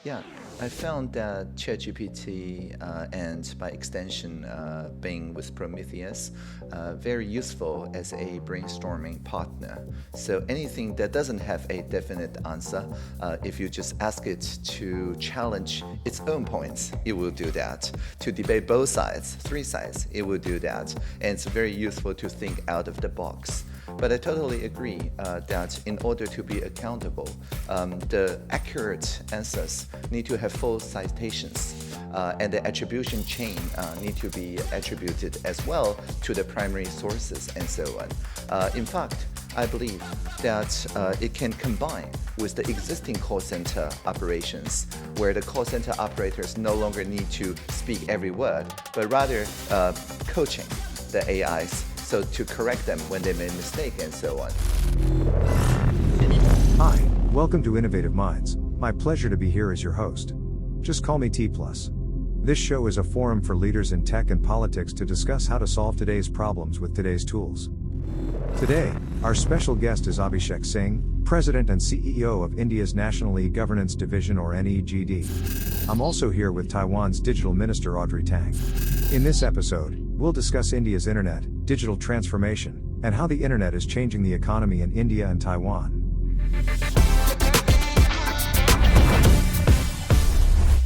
Yeah, I found that ChatGPT and by extension Bing with Prometheus very useful as a brainstorming partner. So anything that doesn't have a definite answer, if you just ask it to challenge its own points, it will do that. To debate both sides, three sides, it will do that. And it's very useful to think out of the box. But I totally agree that in order to be accountable, the accurate answers need to have full citations, and the attribution chain need to be attributed as well to the primary sources and so on. In fact, I believe that it can combine with the existing call center operations, where the call center operators no longer need to speak every word, but rather coaching the AIs so to correct them when they made a mistake and so on. Hi, welcome to Innovative Minds. My pleasure to be here as your host. Just call me T+. This show is a forum for leaders in tech and politics to discuss how to solve today's problems with today's tools. Today, our special guest is Abhishek Singh, President and CEO of India's National eGovernance Division or NEGD. I'm also here with Taiwan's Digital Minister Audrey Tang. In this episode, we'll discuss India's internet, digital transformation, and how the internet is changing the economy in India and Taiwan.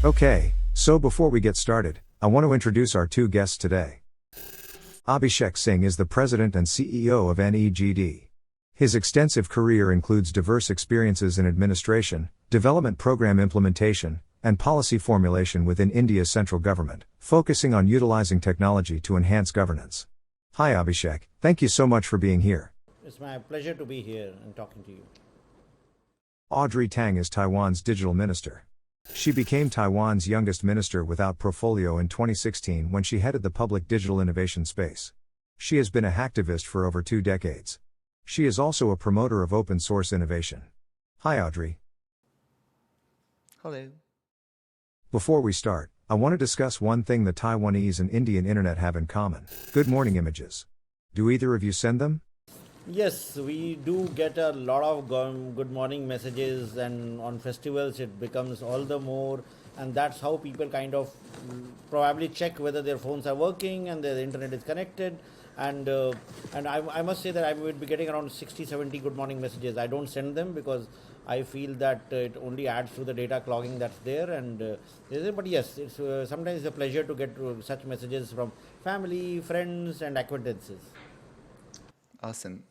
Okay, so before we get started, I want to introduce our two guests today. Abhishek Singh is the President and CEO of NEGD. His extensive career includes diverse experiences in administration, development program implementation, and policy formulation within India's central government, focusing on utilizing technology to enhance governance. Hi Abhishek, thank you so much for being here. It's my pleasure to be here and talking to you. Audrey Tang is Taiwan's digital minister. She became Taiwan's youngest minister without portfolio in 2016 when she headed the public digital innovation space. She has been a hacktivist for over 2 decades. She is also a promoter of open source innovation. Hi Audrey. Hello. Before we start, I want to discuss one thing the Taiwanese and Indian internet have in common: good morning images. Do either of you send them? Yes, we do get a lot of good morning messages, and on festivals it becomes all the more, and that's how people kind of probably check whether their phones are working and their internet is connected. And I must say that I would be getting around 60-70 good morning messages. I don't send them because I feel that it only adds to the data clogging that's there. But yes, it's sometimes it's a pleasure to get such messages from family, friends, and acquaintances. Awesome.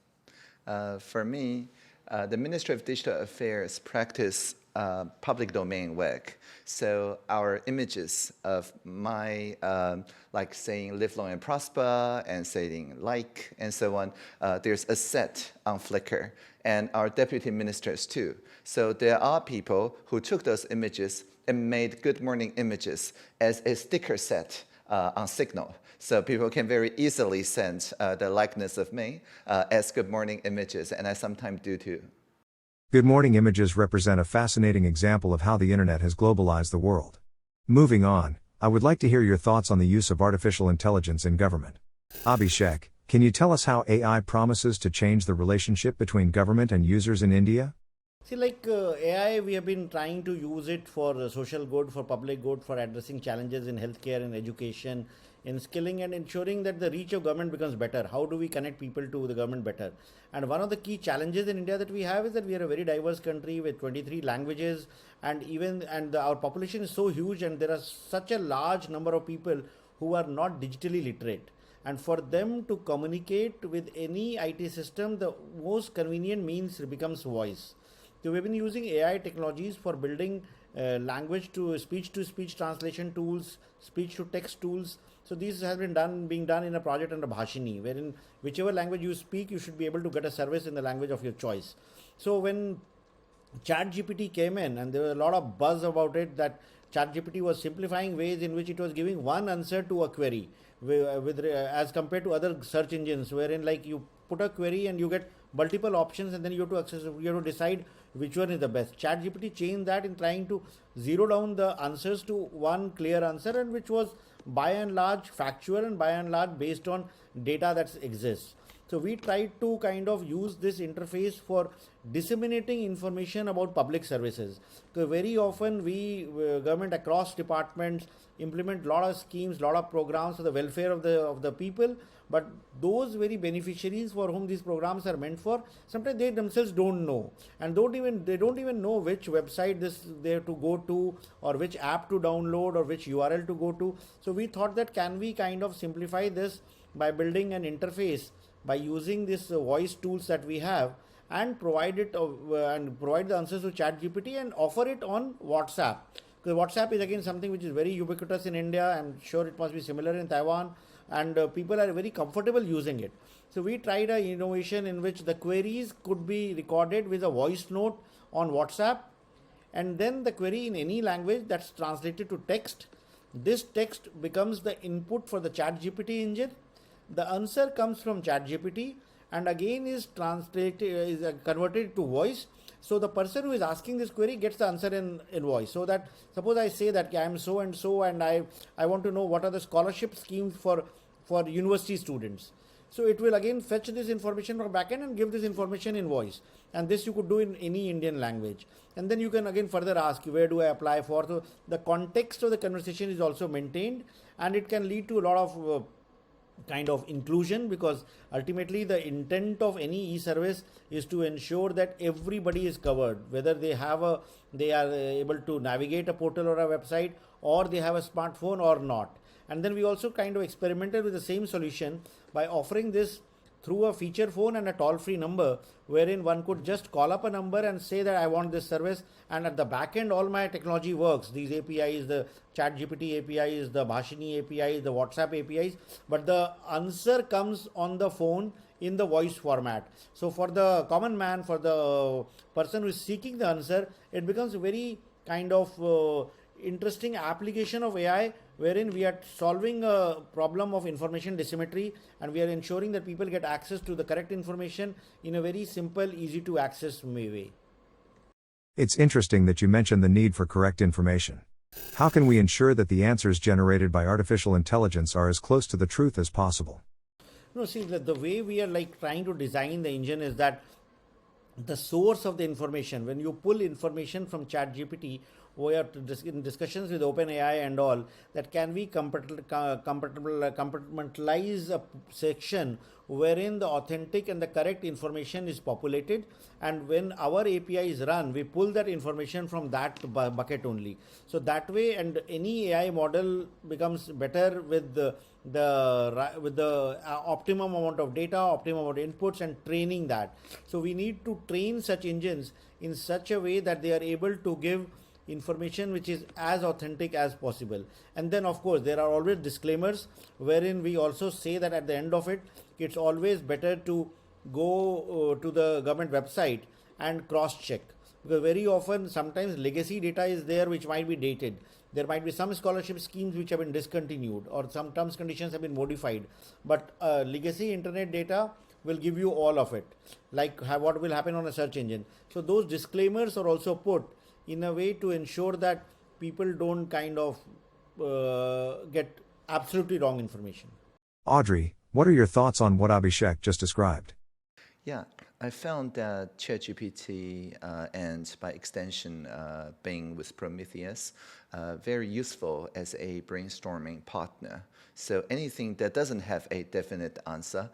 For me, the Ministry of Digital Affairs practice public domain work. So our images of my, like saying live long and prosper and saying like and so on, there's a set on Flickr, and our deputy ministers too. So there are people who took those images and made good morning images as a sticker set on Signal. So people can very easily send the likeness of me as good morning images, and I sometimes do too. Good morning images represent a fascinating example of how the internet has globalized the world. Moving on, I would like to hear your thoughts on the use of artificial intelligence in government. Abhishek, can you tell us how AI promises to change the relationship between government and users in India? See, like AI, we have been trying to use it for social good, for public good, for addressing challenges in healthcare and education, in skilling and ensuring that the reach of government becomes better. How do we connect people to the government better? And one of the key challenges in India that we have is that we are a very diverse country with 23 languages, and our population is so huge, and there are such a large number of people who are not digitally literate. And for them to communicate with any IT system, the most convenient means becomes voice. So we've been using AI technologies for building language to speech translation tools, speech to text tools. So these has been being done in a project under Bhashini, wherein whichever language you speak, you should be able to get a service in the language of your choice. So when ChatGPT came in, and there was a lot of buzz about it, that ChatGPT was simplifying ways in which it was giving one answer to a query, as compared to other search engines, wherein like you put a query and you get multiple options, and then you have to decide which one is the best. ChatGPT changed that in trying to zero down the answers to one clear answer, and which was by and large factual and by and large based on data that exists. So we tried to kind of use this interface for disseminating information about public services. So very often government across departments implement a lot of schemes, lot of programs for the welfare of the people, but those very beneficiaries for whom these programs are meant for, sometimes they themselves don't know, and they don't even know which website they have to go to, or which app to download, or which URL to go to. So we thought that can we kind of simplify this by building an interface, by using these voice tools that we have, and provide the answers to ChatGPT and offer it on WhatsApp. Because WhatsApp is again something which is very ubiquitous in India. I'm sure it must be similar in Taiwan, and people are very comfortable using it. So we tried an innovation in which the queries could be recorded with a voice note on WhatsApp, and then the query in any language that's translated to text. This text becomes the input for the ChatGPT engine. The answer comes from ChatGPT and again is converted to voice. So the person who is asking this query gets the answer in voice. So that suppose I say that I am so and so, and I want to know what are the scholarship schemes for university students. So it will again fetch this information from backend and give this information in voice. And this you could do in any Indian language. And then you can again further ask, where do I apply for? So the context of the conversation is also maintained, and it can lead to a lot of kind of inclusion, because ultimately the intent of any e-service is to ensure that everybody is covered, whether they are able to navigate a portal or a website, or they have a smartphone or not. And then we also kind of experimented with the same solution by offering this through a feature phone and a toll-free number, wherein one could just call up a number and say that I want this service, and at the back end all my technology works. These APIs, the ChatGPT APIs, the Bhashini APIs, the WhatsApp APIs, but the answer comes on the phone in the voice format. So for the common man, for the person who is seeking the answer, it becomes a very kind of interesting application of AI, wherein we are solving a problem of information asymmetry, and we are ensuring that people get access to the correct information in a very simple, easy to access way. It's interesting that you mentioned the need for correct information. How can we ensure that the answers generated by artificial intelligence are as close to the truth as possible? No, see, the way we are trying to design the engine is that the source of the information, when you pull information from ChatGPT, we are in discussions with OpenAI and all, that can we compartmentalize a section wherein the authentic and the correct information is populated, and when our API is run, we pull that information from that bucket only. So that way, and any AI model becomes better with the optimum amount of data, optimum amount of inputs, and training that. So we need to train such engines in such a way that they are able to give information which is as authentic as possible. And then of course there are always disclaimers, wherein we also say that at the end of it, it's always better to go to the government website and cross check, because very often sometimes legacy data is there which might be dated. There might be some scholarship schemes which have been discontinued, or some terms conditions have been modified, but legacy internet data will give you all of it, like what will happen on a search engine. So those disclaimers are also put in a way to ensure that people don't kind of get absolutely wrong information. Audrey, what are your thoughts on what Abhishek just described? Yeah, I found that ChatGPT and by extension Bing with Prometheus very useful as a brainstorming partner. So anything that doesn't have a definite answer,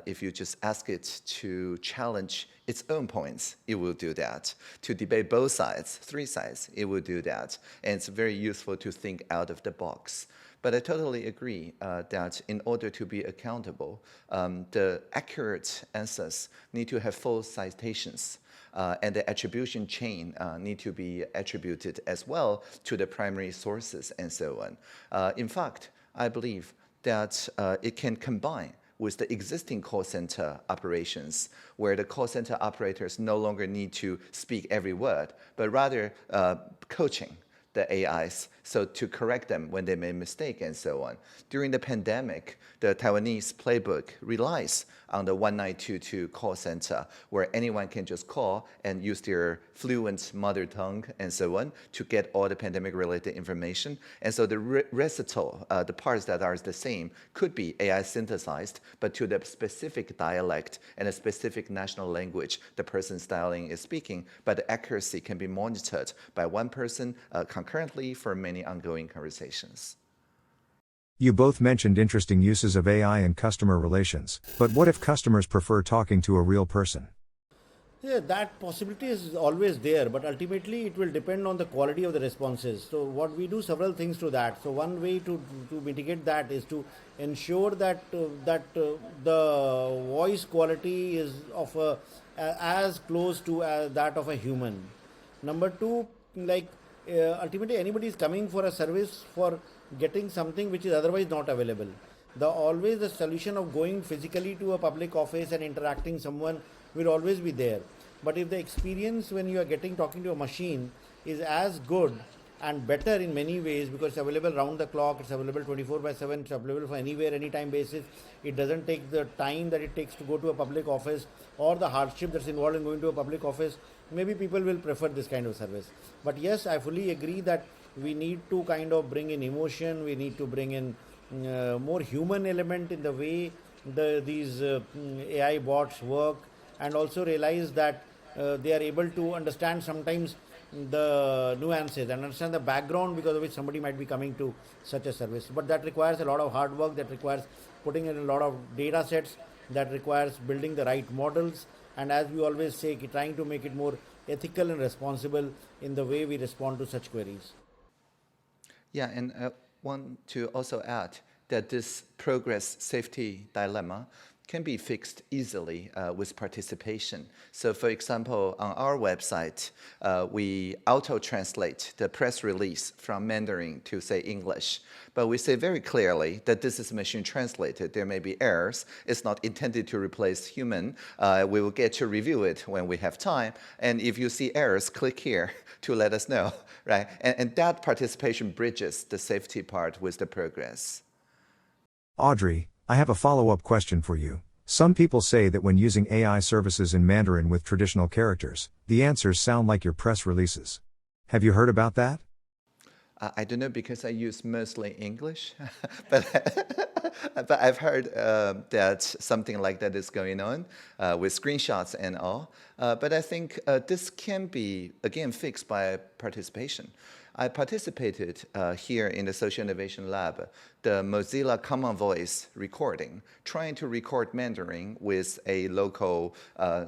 if you just ask it to challenge its own points, it will do that. To debate both sides, three sides, it will do that. And it's very useful to think out of the box. But I totally agree that in order to be accountable, the accurate answers need to have full citations. And the attribution chain need to be attributed as well to the primary sources and so on. In fact, I believe that it can combine with the existing call center operations, where the call center operators no longer need to speak every word, but rather coaching the AIs, so to correct them when they make mistake and so on. During the pandemic, the Taiwanese playbook relies on the 1922 call center, where anyone can just call and use their fluent mother tongue and so on to get all the pandemic-related information. And so the recital, the parts that are the same, could be AI synthesized, but to the specific dialect and a specific national language the person's dialing is speaking, but the accuracy can be monitored by one person concurrently for many ongoing conversations. You both mentioned interesting uses of AI in customer relations, but what if customers prefer talking to a real person? Yeah, that possibility is always there, but ultimately it will depend on the quality of the responses. So what we do several things to that. So one way to mitigate that is to ensure that the voice quality is of as close to that of a human. Number two, ultimately anybody is coming for a service for getting something which is otherwise not available. Always the solution of going physically to a public office and interacting someone will always be there. But if the experience when you are talking to a machine is as good and better in many ways, because it's available round the clock, it's available 24/7, it's available for anywhere, anytime basis, it doesn't take the time that it takes to go to a public office or the hardship that's involved in going to a public office, maybe people will prefer this kind of service. But yes, I fully agree that we need to kind of bring in emotion, we need to bring in more human element in the way these AI bots work, and also realize that they are able to understand sometimes the nuances and understand the background because of which somebody might be coming to such a service. But that requires a lot of hard work, that requires putting in a lot of data sets, that requires building the right models, and as we always say, trying to make it more ethical and responsible in the way we respond to such queries. Yeah, and I want to also add that this progress safety dilemma can be fixed easily with participation. So for example, on our website, we auto-translate the press release from Mandarin to, say, English. But we say very clearly that this is machine translated. There may be errors. It's not intended to replace human. We will get to review it when we have time. And if you see errors, click here to let us know, right? And that participation bridges the safety part with the progress. Audrey, I have a follow-up question for you. Some people say that when using AI services in Mandarin with traditional characters, the answers sound like your press releases. Have you heard about that? I don't know, because I use mostly English, but I've heard that something like that is going on with screenshots and all. But I think this can be, again, fixed by participation. I participated here in the Social Innovation Lab, the Mozilla Common Voice recording, trying to record Mandarin with a local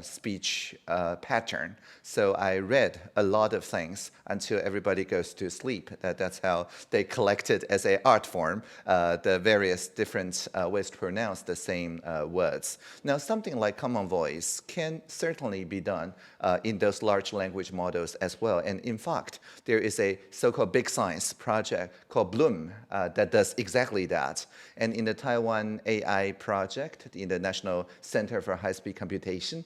speech pattern. So I read a lot of things until everybody goes to sleep. That's how they collected as an art form the various different ways to pronounce the same words. Now, something like Common Voice can certainly be done in those large language models as well. And in fact, there is a so-called big science project called Bloom that does exactly that. And in the Taiwan AI project, in the National Center for High-Speed Computation,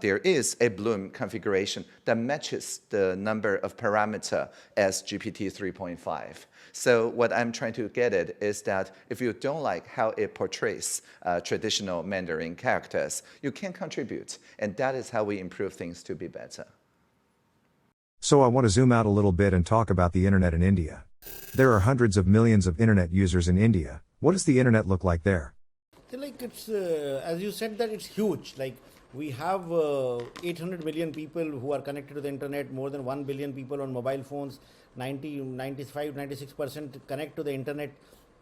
there is a Bloom configuration that matches the number of parameter as GPT 3.5. So what I'm trying to get at is that if you don't like how it portrays traditional Mandarin characters, you can contribute. And that is how we improve things to be better. So I want to zoom out a little bit and talk about the internet in India. There are hundreds of millions of internet users in India. What does the internet look like there? It's as you said, that it's huge. Like, we have 800 million people who are connected to the internet, more than 1 billion people on mobile phones, 96% connect to the internet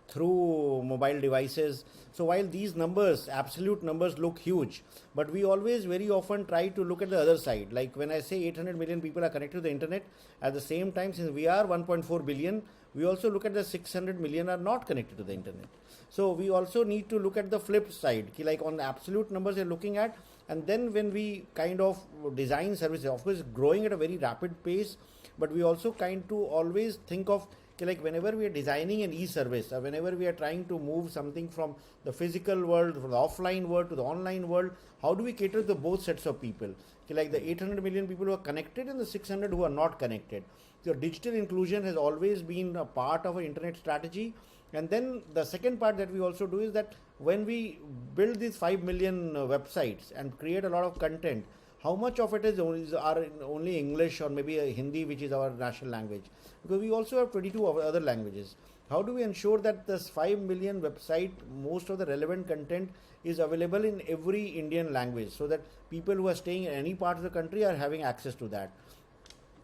through mobile devices. So while these numbers, absolute numbers, look huge, but we always very often try to look at the other side. Like when I say 800 million people are connected to the internet, at the same time, since we are 1.4 billion, we also look at the 600 million are not connected to the internet. So we also need to look at the flip side, like on the absolute numbers you're looking at, and then when we kind of design services, of course growing at a very rapid pace, but we also kind to always think of, like whenever we are designing an e-service, or whenever we are trying to move something from the physical world, from the offline world to the online world, how do we cater to both sets of people? Like the 800 million people who are connected and the 600 who are not connected. So digital inclusion has always been a part of our internet strategy. And then the second part that we also do is that when we build these 5 million websites and create a lot of content, how much of it is only English or maybe a Hindi, which is our national language? Because we also have 22 other languages. How do we ensure that this 5 million website, most of the relevant content is available in every Indian language, so that people who are staying in any part of the country are having access to that?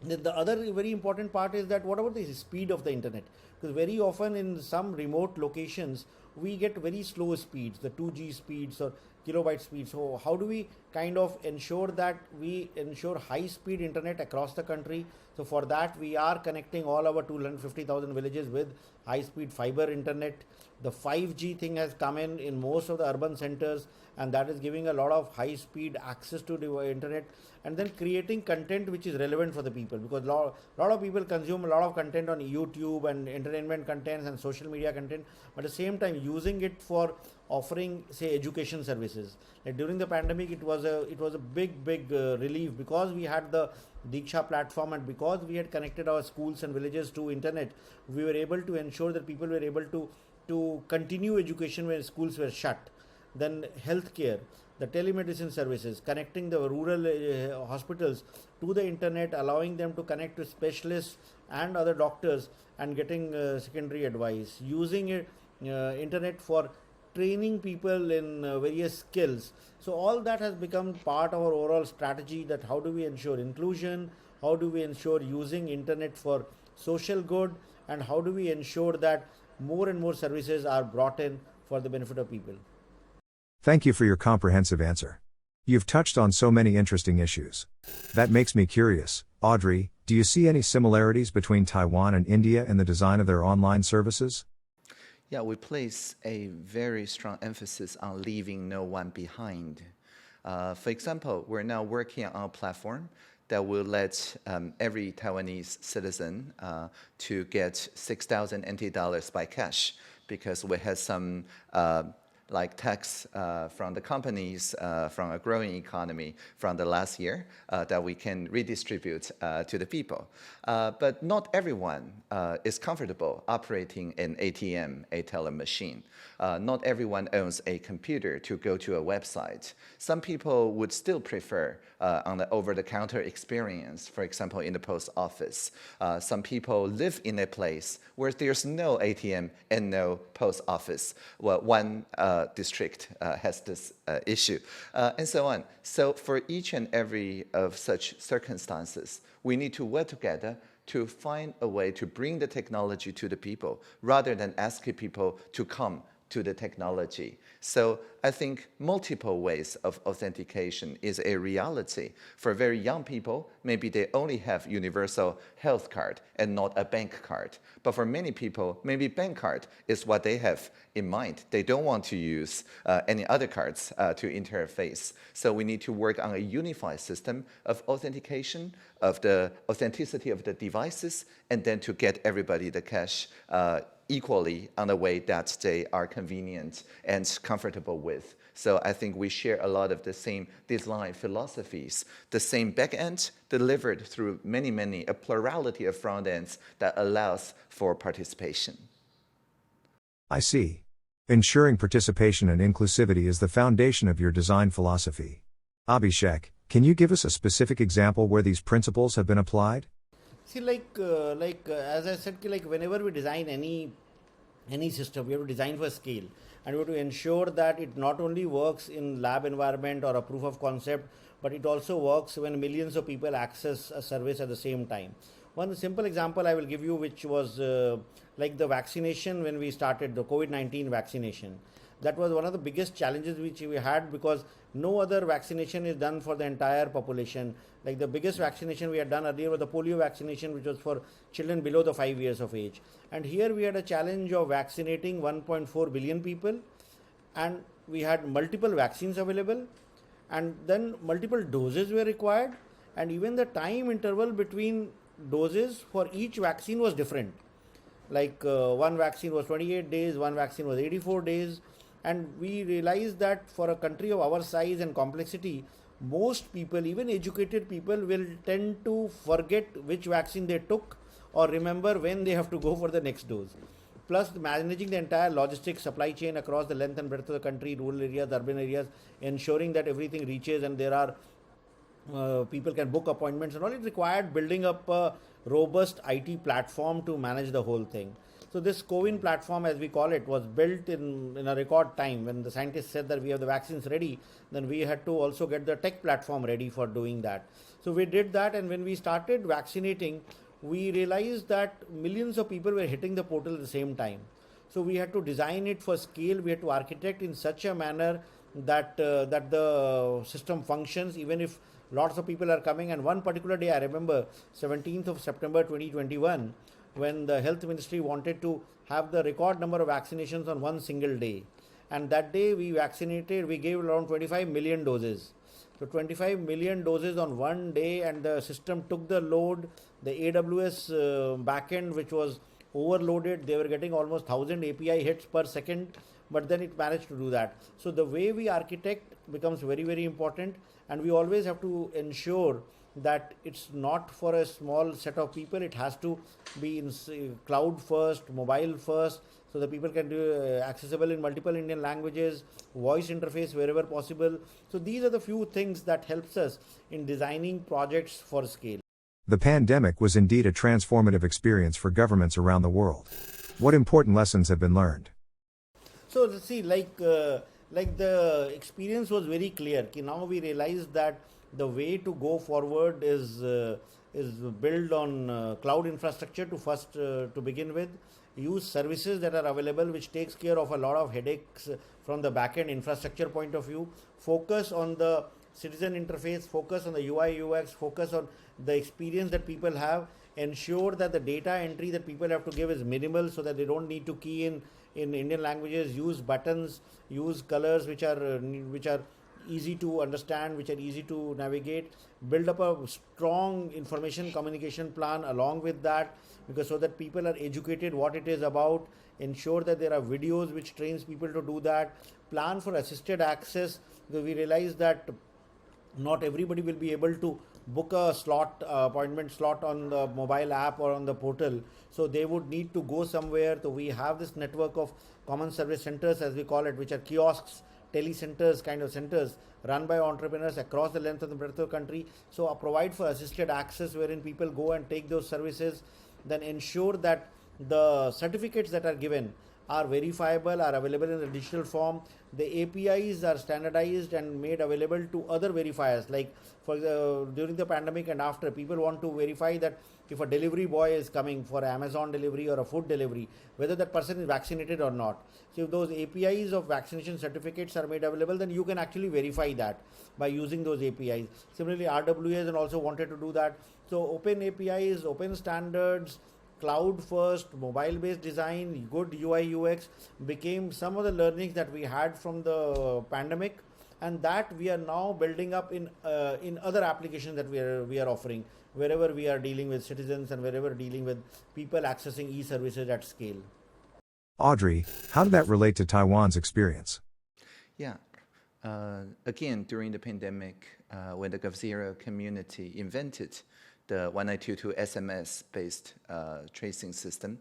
The other very important part is that what about the speed of the internet? Because very often in some remote locations, we get very slow speeds, the 2G speeds or kilobyte speeds. So how do we kind of ensure that we ensure high speed internet across the country? So for that, we are connecting all our 250,000 villages with high speed fiber internet. The 5G thing has come in most of the urban centers, and that is giving a lot of high speed access to the internet, and then creating content which is relevant for the people, because lot of people consume a lot of content on YouTube and entertainment contents and social media content, but at the same time using it for offering, say, education services. Like during the pandemic, it was a big relief, because we had the Diksha platform, and because we had connected our schools and villages to internet, we were able to ensure that people were able to continue education when schools were shut. Then healthcare, the telemedicine services, connecting the rural hospitals to the internet, allowing them to connect to specialists and other doctors and getting secondary advice, using internet for training people in various skills. So all that has become part of our overall strategy, that how do we ensure inclusion, how do we ensure using internet for social good, and how do we ensure that more and more services are brought in for the benefit of people. Thank you for your comprehensive answer. You've touched on so many interesting issues. That makes me curious. Audrey, do you see any similarities between Taiwan and India in the design of their online services? Yeah, we place a very strong emphasis on leaving no one behind. For example, we're now working on a platform that will let every Taiwanese citizen to get 6,000 NT dollars by cash, because we had some like tax from the companies, from a growing economy from the last year that we can redistribute to the people. But not everyone is comfortable operating an ATM, a teller machine. Not everyone owns a computer to go to a website. Some people would still prefer on the over-the-counter experience, for example, in the post office. Some people live in a place where there's no ATM and no post office. Well, one district has this issue, and so on. So for each and every of such circumstances, we need to work together to find a way to bring the technology to the people, rather than asking people to come to the technology. So I think multiple ways of authentication is a reality. For very young people, maybe they only have universal health card and not a bank card. But for many people, maybe bank card is what they have in mind. They don't want to use any other cards to interface. So we need to work on a unified system of authentication, of the authenticity of the devices, and then to get everybody the cash equally on the way that they are convenient and comfortable with. So I think we share a lot of the same design philosophies, the same back end delivered through a plurality of front ends that allows for participation. I see. Ensuring participation and inclusivity is the foundation of your design philosophy. Abhishek, can you give us a specific example where these principles have been applied? See, as I said, like whenever we design any system, we have to design for scale, and we have to ensure that it not only works in lab environment or a proof of concept, but it also works when millions of people access a service at the same time. One simple example I will give you, which was like the vaccination when we started the COVID-19 vaccination. That was one of the biggest challenges which we had, because no other vaccination is done for the entire population. Like the biggest vaccination we had done earlier was the polio vaccination, which was for children below the 5 years of age. And here we had a challenge of vaccinating 1.4 billion people, and we had multiple vaccines available, and then multiple doses were required, and even the time interval between doses for each vaccine was different. Like one vaccine was 28 days, one vaccine was 84 days. And we realized that for a country of our size and complexity, most people, even educated people, will tend to forget which vaccine they took, or remember when they have to go for the next dose. Plus, managing the entire logistics supply chain across the length and breadth of the country, rural areas, urban areas, ensuring that everything reaches and there are people can book appointments and all. It required building up a robust IT platform to manage the whole thing. So this CoWIN platform, as we call it, was built in a record time. When the scientists said that we have the vaccines ready, then we had to also get the tech platform ready for doing that. So we did that, and when we started vaccinating, we realized that millions of people were hitting the portal at the same time. So we had to design it for scale. We had to architect in such a manner that that the system functions even if lots of people are coming. And one particular day, I remember 17th of September 2021, when the health ministry wanted to have the record number of vaccinations on one single day. And that day we gave around 25 million doses. So 25 million doses on one day, and the system took the load. The AWS backend, which was overloaded, they were getting almost 1000 API hits per second, but then it managed to do that. So the way we architect becomes very, very important, and we always have to ensure that it's not for a small set of people. It has to be in cloud first, mobile first, so that people can do accessible in multiple Indian languages, voice interface wherever possible. So these are the few things that helps us in designing projects for scale. The pandemic was indeed a transformative experience for governments around the world. What important lessons have been learned? So see, like the experience was very clear. Now we realize that the way to go forward is build on cloud infrastructure to begin with. Use services that are available, which takes care of a lot of headaches from the backend infrastructure point of view. Focus on the citizen interface, focus on the UI UX, focus on the experience that people have. Ensure that the data entry that people have to give is minimal, so that they don't need to key in Indian languages. Use buttons, use colors which are easy to understand, which are easy to navigate. Build up a strong information communication plan along with that, because so that people are educated what it is about. Ensure that there are videos which trains people to do that. Plan for assisted access, because we realize that not everybody will be able to book a appointment slot on the mobile app or on the portal. So they would need to go somewhere. So we have this network of common service centers, as we call it, which are kiosks, telecenters, kind of centers run by entrepreneurs across the length and the breadth of the country. So provide for assisted access wherein people go and take those services. Then ensure that the certificates that are given are verifiable, are available in a digital form. The APIs are standardized and made available to other verifiers. Like during the pandemic and after, people want to verify that if a delivery boy is coming for Amazon delivery or a food delivery, whether that person is vaccinated or not. So if those APIs of vaccination certificates are made available, then you can actually verify that by using those APIs. Similarly, RWAs and also wanted to do that. So open APIs, open standards, cloud first, mobile based design, good UI UX became some of the learnings that we had from the pandemic, and that we are now building up in other applications that we are offering wherever we are dealing with citizens and wherever dealing with people accessing e-services at scale. Audrey, how did that relate to Taiwan's experience? Yeah. Again, during the pandemic, when the GovZero community invented the 1922 SMS-based tracing system,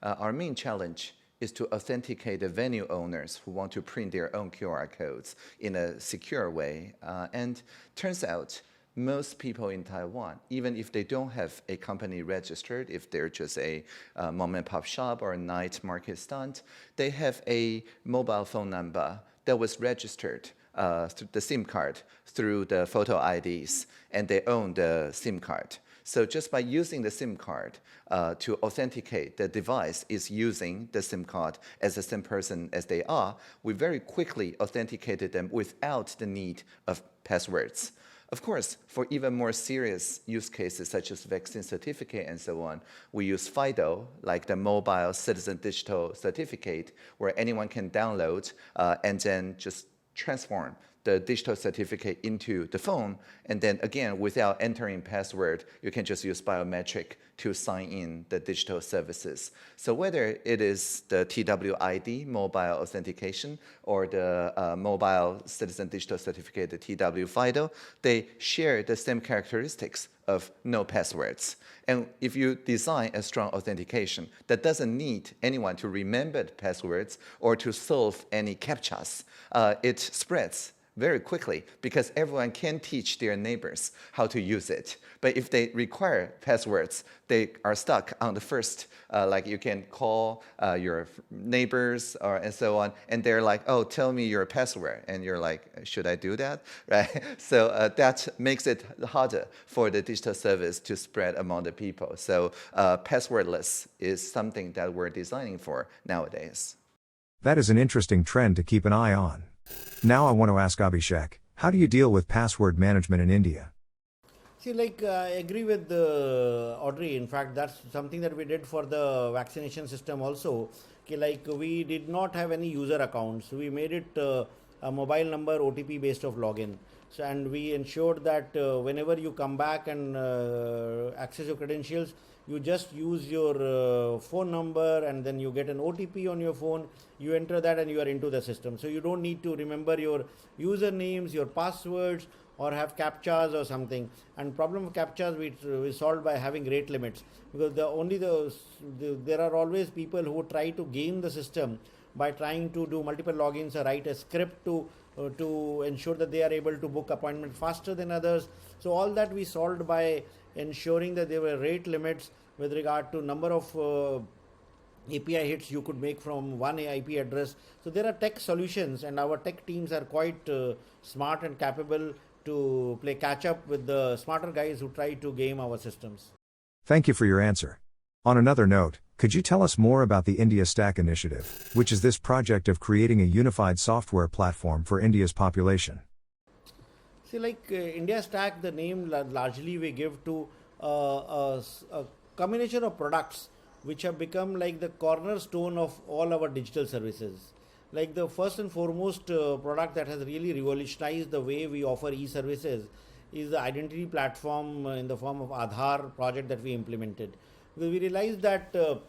our main challenge is to authenticate the venue owners who want to print their own QR codes in a secure way. And turns out most people in Taiwan, even if they don't have a company registered, if they're just a mom and pop shop or a night market stand, they have a mobile phone number that was registered through the SIM card through the photo IDs, and they own the SIM card. So just by using the SIM card to authenticate the device is using the SIM card as the same person as they are, we very quickly authenticated them without the need of passwords. Of course, for even more serious use cases such as vaccine certificate and so on, we use FIDO, like the mobile citizen digital certificate, where anyone can download and then just transform the digital certificate into the phone, and then again, without entering password, you can just use biometric to sign in the digital services. So whether it is the TWID, mobile authentication, or the mobile citizen digital certificate, the TW FIDO, they share the same characteristics of no passwords. And if you design a strong authentication that doesn't need anyone to remember the passwords or to solve any CAPTCHAs, it spreads very quickly because everyone can teach their neighbors how to use it. But if they require passwords, they are stuck on the first, like you can call your neighbors and so on, and they're like, oh, tell me your password. And you're like, should I do that? Right? So that makes it harder for the digital service to spread among the people. So passwordless is something that we're designing for nowadays. That is an interesting trend to keep an eye on. Now I want to ask Abhishek, how do you deal with password management in India? See, I agree with Audrey. In fact, that's something that we did for the vaccination system also. We did not have any user accounts. We made it a mobile number OTP based of login. So, and we ensured that whenever you come back and access your credentials, you just use your phone number and then you get an OTP on your phone, you enter that and you are into the system. So you don't need to remember your usernames, your passwords, or have CAPTCHAs or something. And problem of CAPTCHAs we solved by having rate limits, because there are always people who try to game the system by trying to do multiple logins or write a script to ensure that they are able to book appointment faster than others. So all that we solved by ensuring that there were rate limits with regard to number of API hits you could make from one IP address. So there are tech solutions, and our tech teams are quite smart and capable to play catch up with the smarter guys who try to game our systems. Thank you for your answer. On another note, could you tell us more about the India Stack initiative, which is this project of creating a unified software platform for India's population? See, India Stack, the name largely we give to a combination of products which have become like the cornerstone of all our digital services. Like the first and foremost product that has really revolutionized the way we offer e-services is the identity platform in the form of Aadhaar project that we implemented. Because we realized that to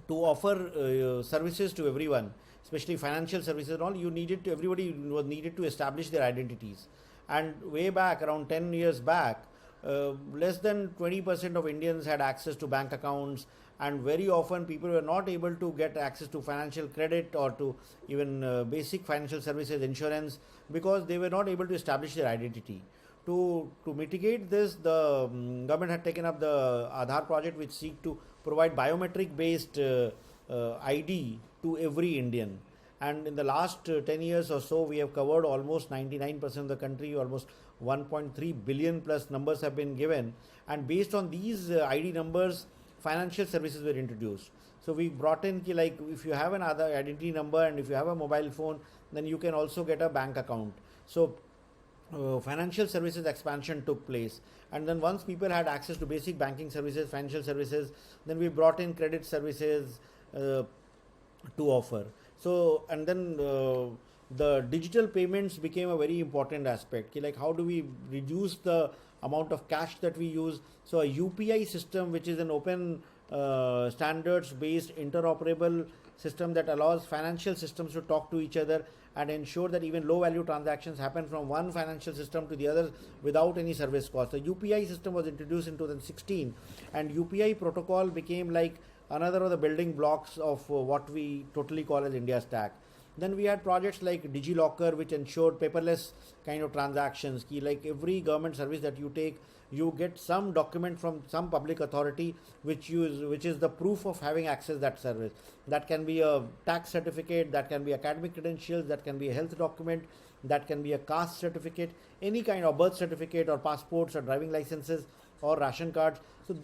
offer services to everyone, especially financial services and all, everybody was needed to establish their identities. And way back, around 10 years back, less than 20% of Indians had access to bank accounts, and very often people were not able to get access to financial credit or to even basic financial services, insurance, because they were not able to establish their identity. To mitigate this, the government had taken up the Aadhaar project, which seek to provide biometric based ID to every Indian. And in the last 10 years or so, we have covered almost 99% of the country, almost 1.3 billion plus numbers have been given. And based on these ID numbers, financial services were introduced. So we brought in, if you have an Aadhaar identity number and if you have a mobile phone, then you can also get a bank account. So financial services expansion took place. And then once people had access to basic banking services, financial services, then we brought in credit services to offer. So, and then the digital payments became a very important aspect. How do we reduce the amount of cash that we use? So a UPI system, which is an open standards based interoperable system that allows financial systems to talk to each other and ensure that even low value transactions happen from one financial system to the other without any service cost. The UPI system was introduced in 2016, and UPI protocol became like another of the building blocks of what we totally call as India Stack. Then we had projects like DigiLocker, which ensured paperless kind of transactions. Like every government service that you take, you get some document from some public authority which is the proof of having access that service. That can be a tax certificate, that can be academic credentials, that can be a health document, that can be a caste certificate, any kind of birth certificate or passports or driving licenses or ration cards. So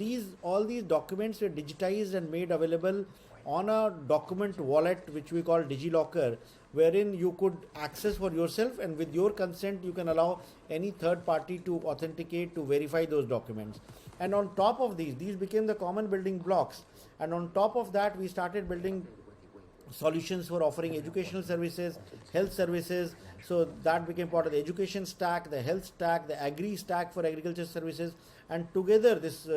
all these documents were digitized and made available on a document wallet which we call DigiLocker, wherein you could access for yourself, and with your consent you can allow any third party to authenticate, to verify those documents. And on top of these became the common building blocks, and on top of that we started building solutions for offering educational services, health services. So that became part of the education stack, the health stack, the agri stack for agriculture services, and together this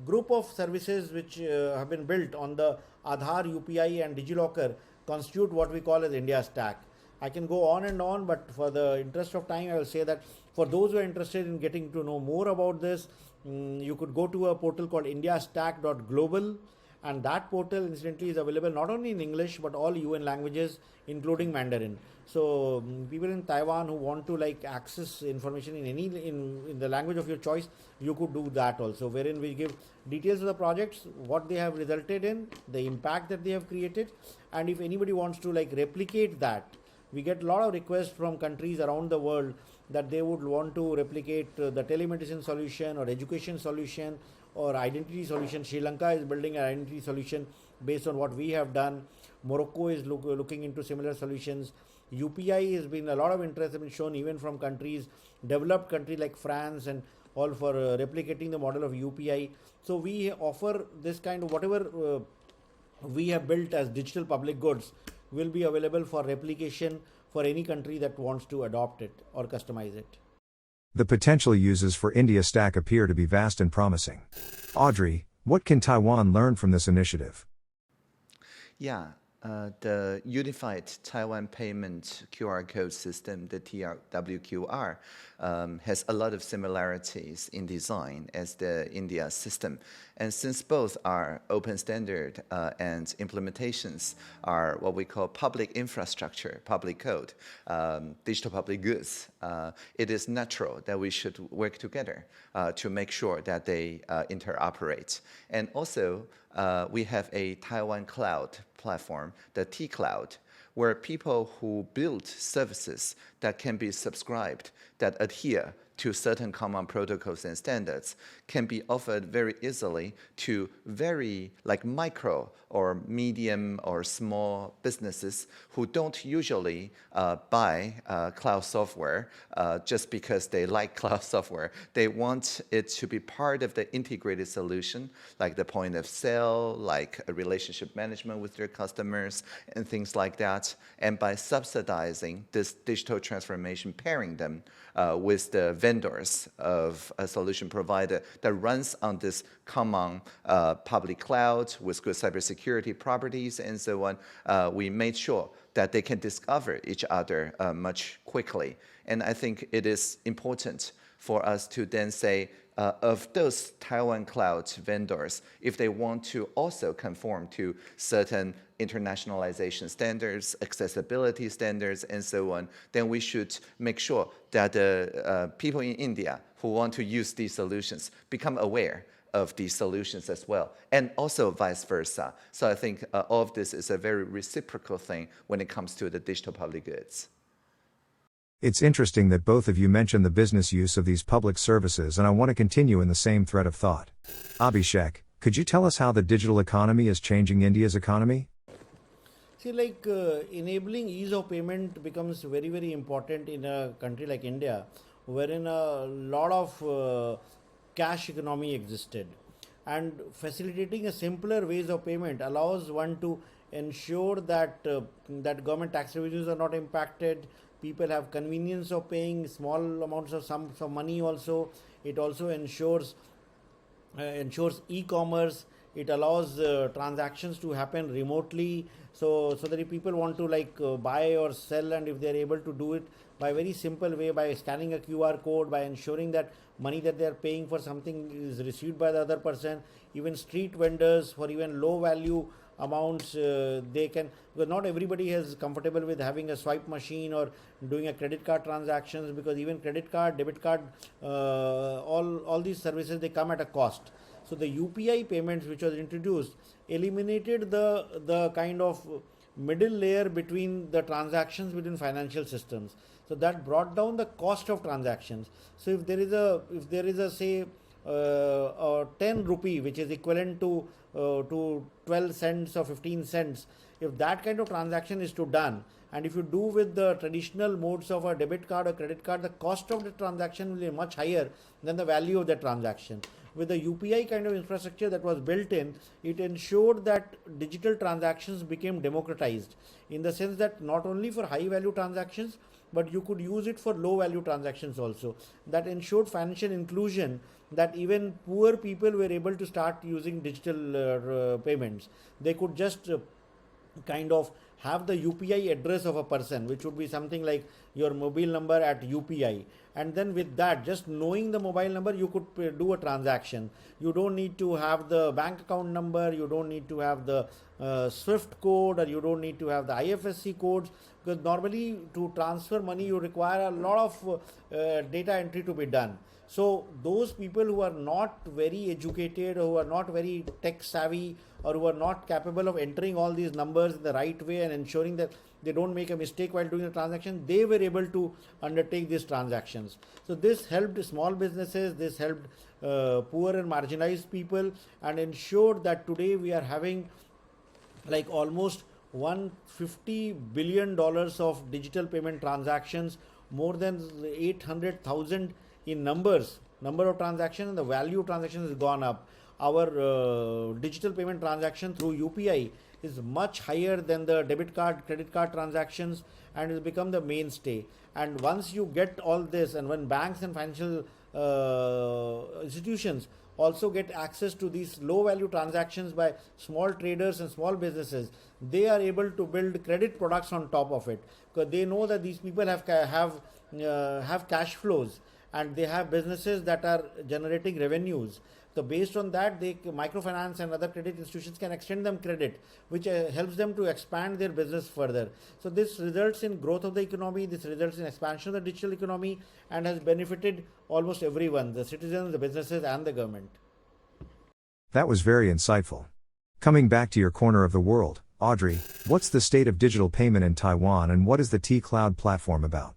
group of services which have been built on the Aadhaar, UPI, and DigiLocker constitute what we call as India stack. I can go on and on, but for the interest of time, I will say that for those who are interested in getting to know more about this, you could go to a portal called indiastack.global, and that portal incidentally is available not only in English but all UN languages including Mandarin. So people in Taiwan who want to like access information in any in the language of your choice, you could do that also, wherein we give details of the projects, what they have resulted in, the impact that they have created, and if anybody wants to like replicate that. We get a lot of requests from countries around the world that they would want to replicate the telemedicine solution or education solution or identity solution. Sri Lanka is building an identity solution based on what we have done. Morocco is looking into similar solutions. UPI has been a lot of interest has been shown even from countries, developed countries like France and all for replicating the model of UPI. So we offer this kind of whatever we have built as digital public goods will be available for replication for any country that wants to adopt it or customize it. The potential uses for India Stack appear to be vast and promising. Audrey, what can Taiwan learn from this initiative? Yeah, the Unified Taiwan Payment QR Code System, the TWQR, has a lot of similarities in design as the India system. And since both are open standard and implementations are what we call public infrastructure, public code, digital public goods, it is natural that we should work together to make sure that they interoperate. And also, we have a Taiwan cloud platform, the T-Cloud, where people who build services that can be subscribed, that adhere to certain common protocols and standards can be offered very easily to very like micro or medium or small businesses who don't usually buy cloud software just because they like cloud software. They want it to be part of the integrated solution, like the point of sale, like a relationship management with their customers and things like that. And by subsidizing this digital transformation, pairing them with the vendors of a solution provider that runs on this common public cloud with good cybersecurity properties and so on, we made sure that they can discover each other much quickly. And I think it is important for us to then say, of those Taiwan cloud vendors, if they want to also conform to certain internationalization standards, accessibility standards, and so on, then we should make sure that the people in India who want to use these solutions become aware of these solutions as well, and also vice versa. So I think all of this is a very reciprocal thing when it comes to the digital public goods. It's interesting that both of you mentioned the business use of these public services, and I want to continue in the same thread of thought. Abhishek, could you tell us how the digital economy is changing India's economy? See, like enabling ease of payment becomes very, very important in a country like India, wherein a lot of cash economy existed. And facilitating a simpler ways of payment allows one to ensure that that government tax revenues are not impacted. People have convenience of paying small amounts of some money also. It also ensures e-commerce. It allows transactions to happen remotely, so that if people want to like buy or sell, and if they are able to do it by a very simple way, by scanning a QR code, by ensuring that money that they are paying for something is received by the other person. Even street vendors for even low value amounts, they can, because not everybody is comfortable with having a swipe machine or doing a credit card transactions, because even credit card, debit card, all these services, they come at a cost. So the UPI payments which was introduced eliminated the kind of middle layer between the transactions between financial systems. So that brought down the cost of transactions. So if there is a say 10 rupee which is equivalent to 12 cents or 15 cents, if that kind of transaction is to done, and if you do with the traditional modes of a debit card or credit card, the cost of the transaction will be much higher than the value of the transaction. with the UPI kind of infrastructure that was built in, it ensured that digital transactions became democratized, in the sense that not only for high value transactions, but you could use it for low value transactions also. That ensured financial inclusion, that even poor people were able to start using digital payments. They could just kind of have the UPI address of a person, which would be something like your mobile number at UPI. And then with that, just knowing the mobile number, you could do a transaction. You don't need to have the bank account number, you don't need to have the SWIFT code, or you don't need to have the IFSC codes, because normally to transfer money you require a lot of data entry to be done. So those people who are not very educated, who are not very tech savvy, or who are not capable of entering all these numbers in the right way and ensuring that they don't make a mistake while doing the transaction, they were able to undertake these transactions. So this helped small businesses, this helped poor and marginalized people, and ensured that today we are having like almost $150 billion of digital payment transactions, more than 800,000 in number of transactions, and the value of transactions has gone up. Our digital payment transaction through UPI is much higher than the debit card, credit card transactions, and has become the mainstay. And once you get all this, and when banks and financial institutions also get access to these low value transactions by small traders and small businesses, they are able to build credit products on top of it, because they know that these people have cash flows, and they have businesses that are generating revenues. So based on that, microfinance and other credit institutions can extend them credit, which helps them to expand their business further. So this results in growth of the economy, this results in expansion of the digital economy, and has benefited almost everyone, the citizens, the businesses, and the government. That was very insightful. Coming back to your corner of the world, Audrey, what's the state of digital payment in Taiwan, and what is the T-Cloud platform about?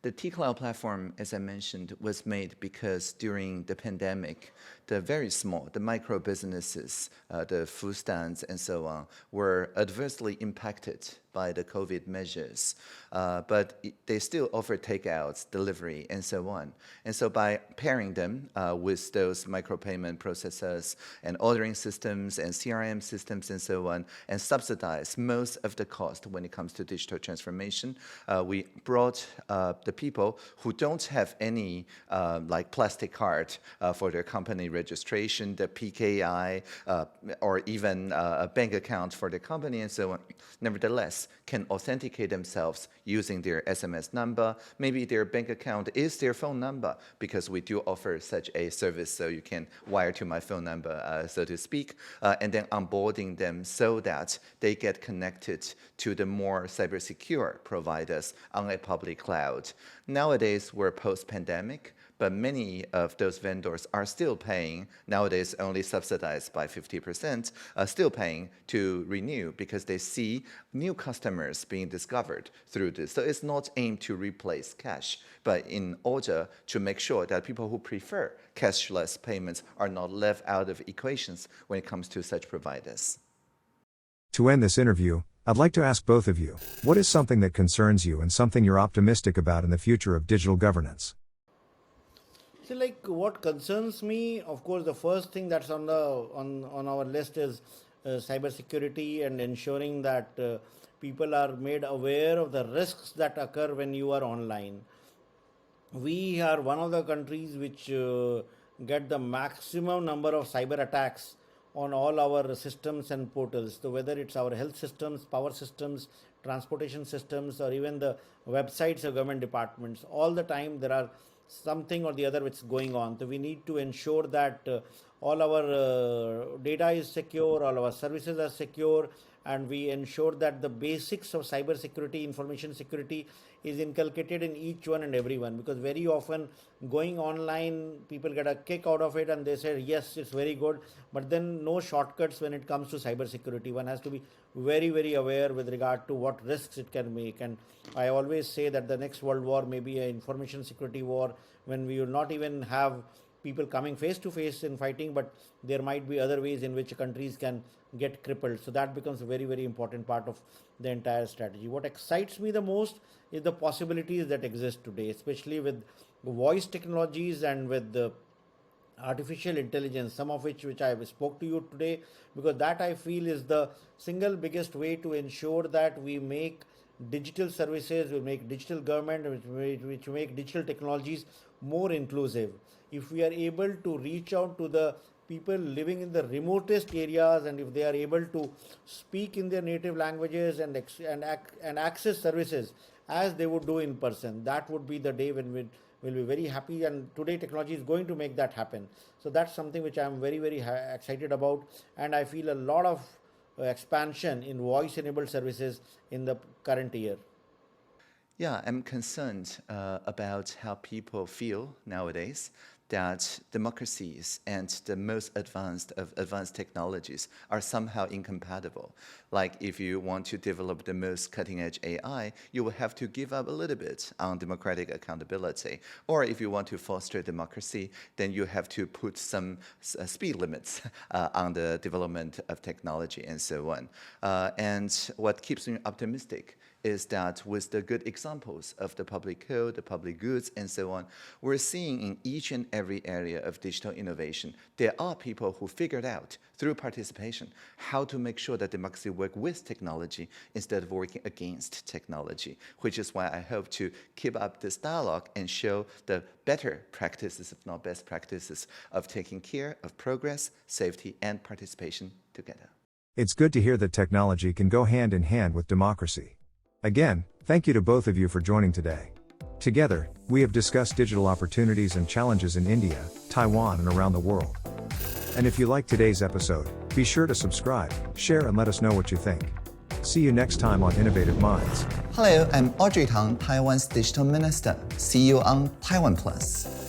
The T-Cloud platform, as I mentioned, was made because during the pandemic, the very small, the micro businesses, the food stands and so on, were adversely impacted by the COVID measures. But they still offer takeouts, delivery, and so on. And so by pairing them with those micropayment processors and ordering systems and CRM systems and so on, and subsidize most of the cost when it comes to digital transformation, we brought the people who don't have any like plastic card for their company registration, the PKI, or even a bank account for the company and so on, nevertheless can authenticate themselves using their SMS number. Maybe their bank account is their phone number, because we do offer such a service, so you can wire to my phone number, so to speak, and then onboarding them so that they get connected to the more cyber secure providers on a public cloud. Nowadays, we're post-pandemic, but many of those vendors are still paying, nowadays only subsidized by 50%, still paying to renew, because they see new customers being discovered through this. So it's not aimed to replace cash, but in order to make sure that people who prefer cashless payments are not left out of equations when it comes to such providers. To end this interview, I'd like to ask both of you, what is something that concerns you and something you're optimistic about in the future of digital governance? So, like, what concerns me, of course, the first thing that's on our list is cybersecurity, and ensuring that people are made aware of the risks that occur when you are online. We are one of the countries which get the maximum number of cyber attacks on all our systems and portals. So whether it's our health systems, power systems, transportation systems, or even the websites of government departments, all the time there are something or the other which is going on. So we need to ensure that all our data is secure, all our services are secure, and we ensure that the basics of cyber security, information security is inculcated in each one and every one. Because very often going online, people get a kick out of it and they say, yes, it's very good, but then no shortcuts when it comes to cyber security. One has to be very, very aware with regard to what risks it can make. And I always say that the next world war may be an information security war, when we will not even have people coming face to face in fighting, but there might be other ways in which countries can get crippled. So that becomes a very, very important part of the entire strategy. What excites me the most is the possibilities that exist today, especially with voice technologies and with the artificial intelligence, some of which I spoke to you today, because that I feel is the single biggest way to ensure that we make digital services, we make digital government, which make digital technologies more inclusive. If we are able to reach out to the people living in the remotest areas, and if they are able to speak in their native languages and access services as they would do in person, that would be the day when we will be very happy. And today technology is going to make that happen. So that's something which I am very excited about, and I feel a lot of expansion in voice enabled services in the current year. Yeah, I'm concerned about how people feel nowadays that democracies and the most advanced of advanced technologies are somehow incompatible. Like if you want to develop the most cutting edge AI, you will have to give up a little bit on democratic accountability. Or if you want to foster democracy, then you have to put some speed limits on the development of technology and so on. And what keeps me optimistic is that with the good examples of the public code, the public goods, and so on, we're seeing in each and every area of digital innovation, there are people who figured out through participation how to make sure that democracy work with technology instead of working against technology, which is why I hope to keep up this dialogue and show the better practices, if not best practices, of taking care of progress, safety, and participation together. It's good to hear that technology can go hand in hand with democracy. Again, thank you to both of you for joining today. Together, we have discussed digital opportunities and challenges in India, Taiwan, and around the world. And if you liked today's episode, be sure to subscribe, share, and let us know what you think. See you next time on Innovative Minds. Hello, I'm Audrey Tang, Taiwan's digital minister. See you on TaiwanPlus.